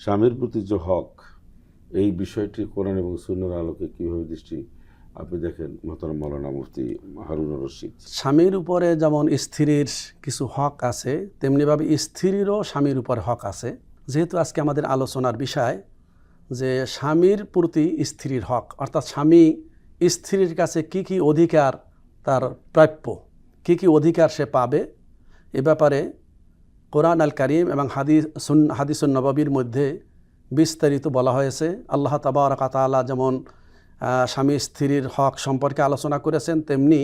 স্বামীর প্রতি যে হক, এই বিষয়টি কোরআন এবং সুন্নাহর আলোকে কীভাবে দৃষ্টি আপনি দেখেন মোহতারাম মাওলানা মুফতি হারুনুর রশিদ? স্বামীর উপরে যেমন স্ত্রীর কিছু হক আছে, তেমনিভাবে স্ত্রীরও স্বামীর উপরে হক আছে। যেহেতু আজকে আমাদের আলোচনার বিষয় যে স্বামীর প্রতি স্ত্রীর হক, অর্থাৎ স্বামী স্ত্রীর কাছে কি কি অধিকার তার প্রাপ্য, কি কি অধিকার সে পাবে, এ ব্যাপারে কোরআন আল কারীম এবং হাদিসুন নববীর মধ্যে বিস্তারিত বলা হয়েছে। আল্লাহ তাবারক ওয়া তাআলা যেমন স্বামী স্ত্রীর হক সম্পর্কে আলোচনা করেছেন, তেমনি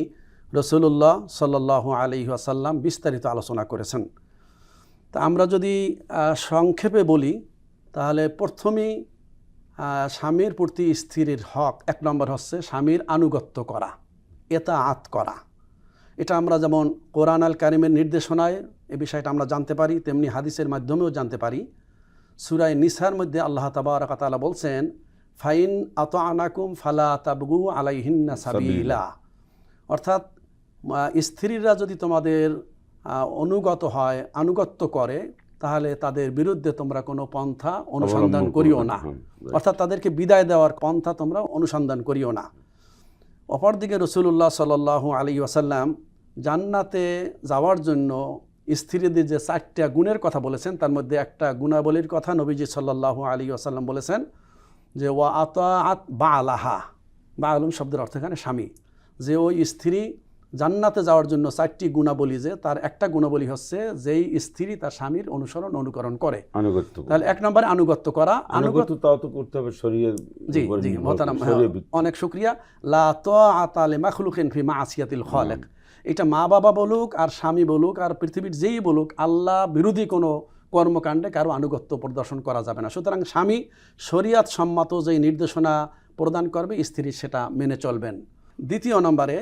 রাসূলুল্লাহ সাল্লাল্লাহু আলাইহি ওয়াসাল্লাম বিস্তারিত আলোচনা করেছেন। তা আমরা যদি সংক্ষেপে বলি, তাহলে প্রথমেই স্বামীর প্রতি স্ত্রীর হক, এক নম্বর হচ্ছে স্বামীর আনুগত্য করা, এতাআত করা। এটা আমরা যেমন কোরআন আল কারীমের নির্দেশনায় এই বিষয়টা আমরা জানতে পারি, তেমনি হাদিসের মাধ্যমেও জানতে পারি। সূরা নিসার মধ্যে আল্লাহ তাবারক ওয়া তাআলা বলছেন, ফাইন আতা'নাকুম ফালা তাবগু আলাইহিন্না সাবিলা। অর্থাৎ স্ত্রীরা যদি তোমাদের অনুগত হয়, আনুগত্য করে, তাহলে তাদের বিরুদ্ধে তোমরা কোনো পন্থা অনুসন্ধান করিও না, অর্থাৎ তাদেরকে বিদায় দেওয়ার পন্থা তোমরা অনুসন্ধান করিও না। অপরদিকে রাসূলুল্লাহ সাল্লাল্লাহু আলাইহি ওয়াসাল্লাম জান্নাতে যাওয়ার জন্য স্ত্রীদের যে 4টা গুণের কথা বলেছেন, তার মধ্যে একটা গুণাবলীর কথা নবীজি সাল্লাল্লাহু আলাইহি ওয়াসাল্লাম বলেছেন যে ওয়া আতাআত বালাহা, বালুম শব্দের অর্থ এখানে স্বামী, যে ওই স্ত্রী জান্নাতে যাওয়ার জন্য 4টি গুণাবলী, যে তার একটা গুণাবলী হচ্ছে যেই স্ত্রী তার স্বামীর অনুকরণ করে, আনুগত্য। তাহলে এক নম্বরে আনুগত্য করা, আনুগত্য তাও তো করতে হবে শরীয়ত। জি জি মোহতারাম, অনেক শুকরিয়া। লা তাআতা লিমাখলুকিন ফি মাসিয়াতিল খালিক, এটা মা বাবা বলুক আর স্বামী বলুক আর পৃথিবীর যেই বলুক, আল্লাহ বিরোধী কোনো কর্মকাণ্ডে কারো আনুগত্য প্রদর্শন করা যাবে না। সুতরাং স্বামী শরীয়ত সম্মত যেই নির্দেশনা প্রদান করবে, স্ত্রী সেটা মেনে চলবেন। দ্বিতীয় নম্বরে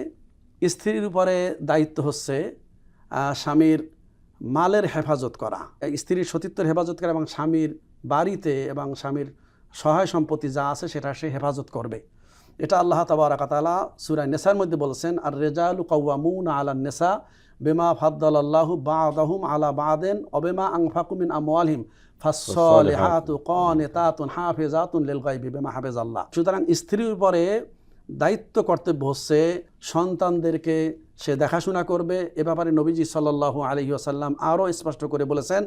স্ত্রীর উপরে দায়িত্ব হচ্ছে স্বামীর মালের হেফাজত করা, স্ত্রীর সতীত্বের হেফাজত করা, এবং স্বামীর বাড়িতে এবং স্বামীর সহায় সম্পত্তি যা আছে সেটা সে হেফাজত করবে। এটা আল্লাহ তাবারক ওয়া তাআলা সূরা নিসার মধ্যে বলেছেন, আর রিজালু কাওয়ামুনা আলান নিসা বিমা ফাদ্দালাল্লাহু বা'দাহুম আলা বা'দিন ওয়া বিমা আনফাকু মিন আমওয়ালিহিম ফাস-সালিহাতু কানিতাতুন হাফিজাতুন লিল গায়বি বিমা হাফিজাল্লাহ। সুতরাং স্ত্রীর উপরে দায়িত্ব কর্তব্য হচ্ছে সন্তানদেরকে সে দেখাশোনা করবে। এ ব্যাপারে নবীজি সাল্লাল্লাহু আলাইহি ওয়াসাল্লাম আরও স্পষ্ট করে বলেছেন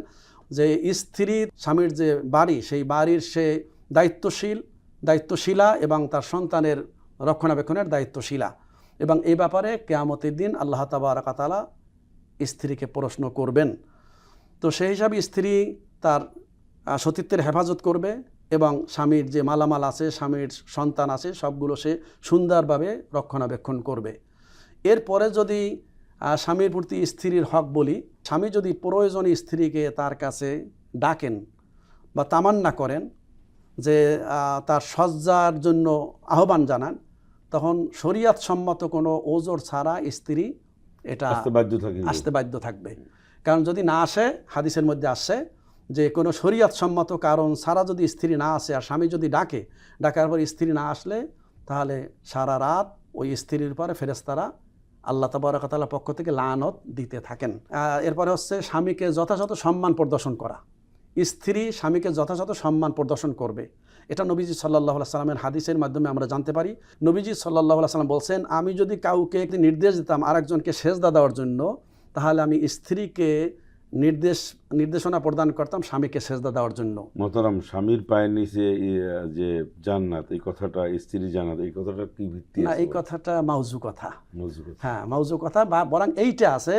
যে স্ত্রী স্বামীর যে বাড়ি, সেই বাড়ির সে দায়িত্বশীলা এবং তার সন্তানের রক্ষণাবেক্ষণের দায়িত্বশীলা, এবং এই ব্যাপারে কিয়ামতের দিন আল্লাহ তাবারক ওয়া তাআলা স্ত্রীকে প্রশ্ন করবেন। তো সেই হিসাবে স্ত্রী তার সতীত্বের হেফাজত করবে এবং স্বামীর যে মালামাল আছে, স্বামীর সন্তান আছে, সবগুলো সে সুন্দরভাবে রক্ষণাবেক্ষণ করবে। এরপরে যদি স্বামীর প্রতি স্ত্রীর হক বলি, স্বামী যদি প্রয়োজনে স্ত্রীকে তার কাছে ডাকেন বা তামান্না করেন, যে তার শয্যার জন্য আহ্বান জানান, তখন শরীয়ত সম্মত কোনো ওজর ছাড়া স্ত্রী এটা আসতে বাধ্য থাকবে। কারণ যদি না আসে, হাদিসের মধ্যে আসছে যে কোনো শরীয়ত সম্মত কারণ ছাড়া যদি স্ত্রী না আসে, আর স্বামী যদি ডাকার পর স্ত্রী না আসলে, তাহলে সারা রাত ওই স্ত্রীর উপরে ফেরেশতারা আল্লাহ তাবারক ওয়া তাআলার পক্ষ থেকে লানত দিতে থাকেন। এরপরে হচ্ছে স্বামীকে যথাযথ সম্মান প্রদর্শন করা, স্ত্রী স্বামীকে যথাযথ সম্মান প্রদর্শন করবে। এটা নবীজি সাল্লাল্লাহু আলাইহি ওয়াসাল্লামের হাদিসের মাধ্যমে আমরা জানতে পারি। নবীজি সাল্লাল্লাহু আলাইহি ওয়াসাল্লাম বলছেন, আমি যদি কাউকে একটি নির্দেশ দিতাম আরেকজনকে সেজদা দেওয়ার জন্য, তাহলে আমি স্ত্রীকে নির্দেশনা প্রদান করতাম স্বামীকে সেজদা দেওয়ার জন্য। মোহতারাম, স্বামীর পায়ের নিচে যে জান্নাত, এই কথাটা স্ত্রী জান্নাত, এই কথাটা কি ভিত্তি? না, এই কথাটা মাউজু কথা। হ্যাঁ, মাউজু কথা, বা বরং এইটা আছে,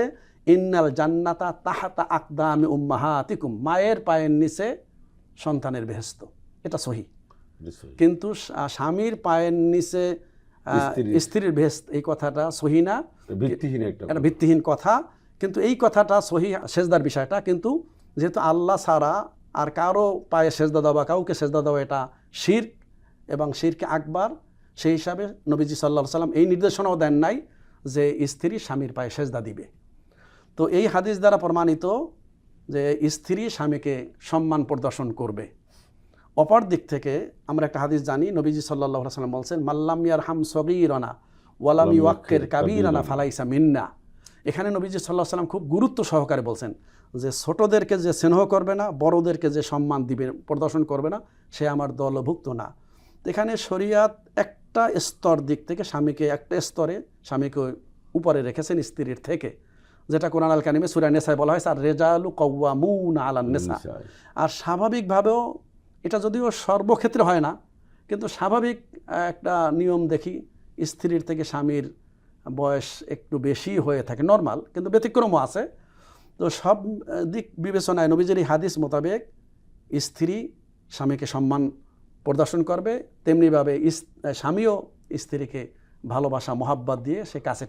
ইন্নাল জান্নাতা তাহাতা আকদামি উম্মাহাতিকুম, মায়ের পায়ের নিচে সন্তানের বেহেশত। এটা সহিহ। কিন্তু স্বামীর পায়ের নিচে স্ত্রীর বেহেশত, এই কথাটা সহিহ না, এটা ভিত্তিহীন কথা। কিন্তু এই কথাটা সহিহ সেজদার বিষয়টা, কিন্তু যেহেতু আল্লাহ ছাড়া আর কারো পায়ে সেজদা দেওয়া বা কাউকে সেজদা দেওয়া এটা শিরক এবং শিরকে আকবার, সেই হিসাবে নবীজি সাল্লাল্লাহু আলাইহি ওয়াসাল্লাম এই নির্দেশনাও দেন নাই যে স্ত্রী স্বামীর পায়ে সেজদা দিবে। তো এই হাদিস দ্বারা প্রমাণিত যে স্ত্রী স্বামীকে সম্মান প্রদর্শন করবে। অপর দিক থেকে আমরা একটা হাদিস জানি, নবীজি সাল্লাল্লাহু আলাইহি ওয়াসাল্লাম বলছেন, মাল্লাম ইয়ারহাম সগীরানা ওয়ালাম ইউক্কির কাবীরানা ফালাইসা মিন্না। এখানে নবীজি সাল্লাল্লাহু আলাইহি ওয়াসাল্লাম খুব গুরুত্ব সহকারে বলছেন যে ছোটদেরকে যে স্নেহ করবে না, বড়দেরকে যে সম্মান দিবে প্রদর্শন করবে না, সে আমার দলভুক্ত না। তো এখানে শরিয়াত একটা স্তর দিক থেকে স্বামীকে একটা স্তরে স্বামীকে উপরে রেখেছেন স্ত্রীর থেকে, যেটা কোরআন আল কারিমে সূরা নিসায় বলা হয়েছে আর রেজালু কাওয়ামুনা আলান নিসা। আর স্বাভাবিকভাবেও এটা যদিও সর্বক্ষেত্রে হয় না, কিন্তু স্বাভাবিক একটা নিয়ম দেখি স্ত্রীর থেকে স্বামীর বয়স একটু বেশি হয়ে থাকে, নর্মাল, কিন্তু ব্যতিক্রমও আছে। তো সব দিক বিবেচনায় নবীজির এই হাদিস মোতাবেক স্ত্রী স্বামীকে সম্মান প্রদর্শন করবে, তেমনিভাবে স্বামীও স্ত্রীকে ভালোবাসা মহাব্বত দিয়ে সে কাছে